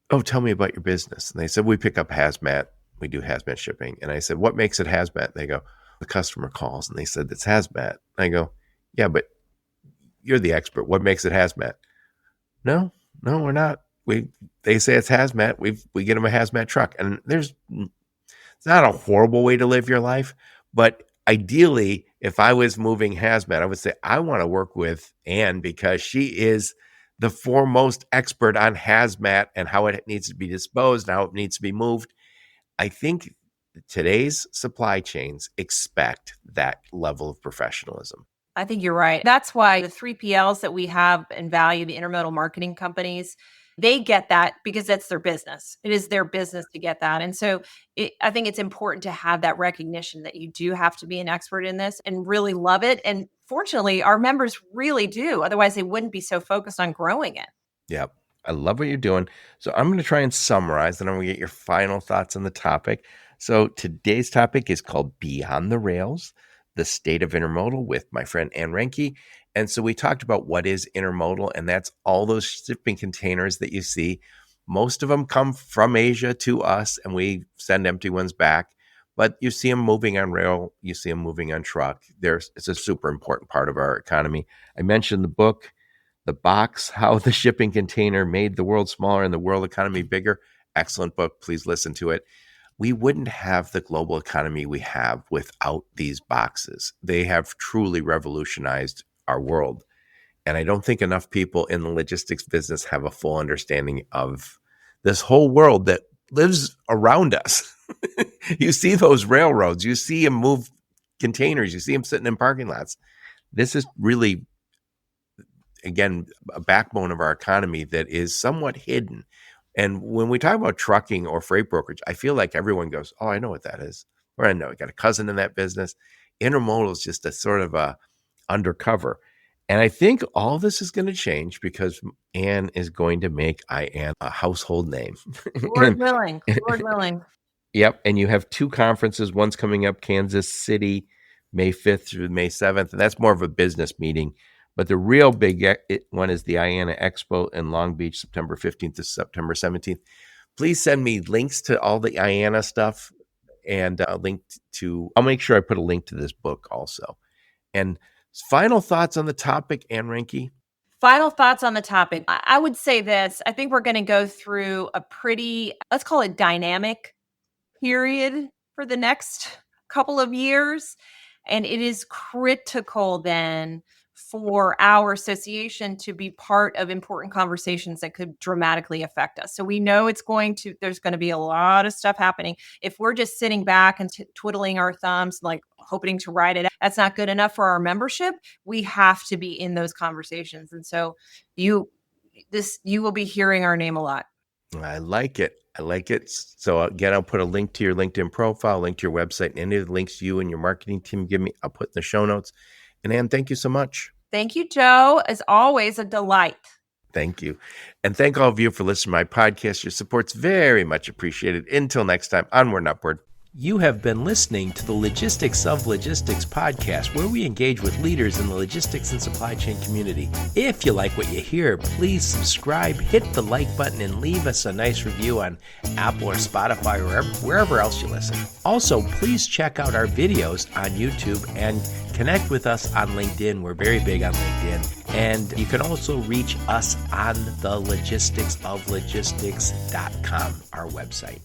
oh, tell me about your business. And they said, we pick up hazmat. We do hazmat shipping. And I said, what makes it hazmat? They go, the customer calls and they said, it's hazmat. I go, yeah, but you're the expert. What makes it hazmat? No, we're not. They say it's hazmat. We get them a hazmat truck. And it's not a horrible way to live your life, but ideally, if I was moving hazmat, I would say I want to work with Ann because she is the foremost expert on hazmat and how it needs to be disposed and how it needs to be moved. I think today's supply chains expect that level of professionalism. I think you're right. That's why the 3PLs that we have and value, the intermodal marketing companies, they get that because that's their business. It is their business to get that. And so I think it's important to have that recognition that you do have to be an expert in this and really love it. And fortunately, our members really do. Otherwise, they wouldn't be so focused on growing it. Yep. I love what you're doing. So I'm going to try and summarize, and I'm going to get your final thoughts on the topic. So today's topic is called Beyond the Rails, the State of Intermodal, with my friend Ann Reinke. And so we talked about what is intermodal, and that's all those shipping containers that you see. Most of them come from Asia to us, and we send empty ones back. But you see them moving on rail, you see them moving on truck. It's a super important part of our economy. I mentioned the book, The Box, How the Shipping Container Made the World Smaller and the World Economy Bigger. Excellent book. Please listen to it. We wouldn't have the global economy we have without these boxes. They have truly revolutionized our world. And I don't think enough people in the logistics business have a full understanding of this whole world that lives around us. You see those railroads, you see them move containers, you see them sitting in parking lots. This is really, again, a backbone of our economy that is somewhat hidden. And when we talk about trucking or freight brokerage, I feel like everyone goes, "Oh, I know what that is." Or I know I got a cousin in that business. Intermodal is just a sort of a undercover. And I think all this is going to change because Anne is going to make IANA a household name. Lord willing, Lord willing. Yep. And you have two conferences. One's coming up, Kansas City, May 5th through May 7th. And that's more of a business meeting. But the real big one is the IANA Expo in Long Beach, September 15th to September 17th. Please send me links to all the IANA stuff and a link to, I'll make sure I put a link to this book also. And final thoughts on the topic, Anne Reinke? Final thoughts on the topic. I would say this. I think we're going to go through a pretty, let's call it dynamic period for the next couple of years. And it is critical then for our association to be part of important conversations that could dramatically affect us. So we know there's going to be a lot of stuff happening. If we're just sitting back and twiddling our thumbs, like hoping to ride it out, that's not good enough for our membership. We have to be in those conversations. And so you will be hearing our name a lot. I like it. So again, I'll put a link to your LinkedIn profile, link to your website, and any of the links you and your marketing team give me, I'll put in the show notes. And Anne, thank you so much. Thank you, Joe. As always, a delight. Thank you. And thank all of you for listening to my podcast. Your support's very much appreciated. Until next time, onward and upward. You have been listening to the Logistics of Logistics podcast, where we engage with leaders in the logistics and supply chain community. If you like what you hear, please subscribe, hit the like button, and leave us a nice review on Apple or Spotify or wherever else you listen. Also, please check out our videos on YouTube and connect with us on LinkedIn. We're very big on LinkedIn. And you can also reach us on the logisticsoflogistics.com, our website.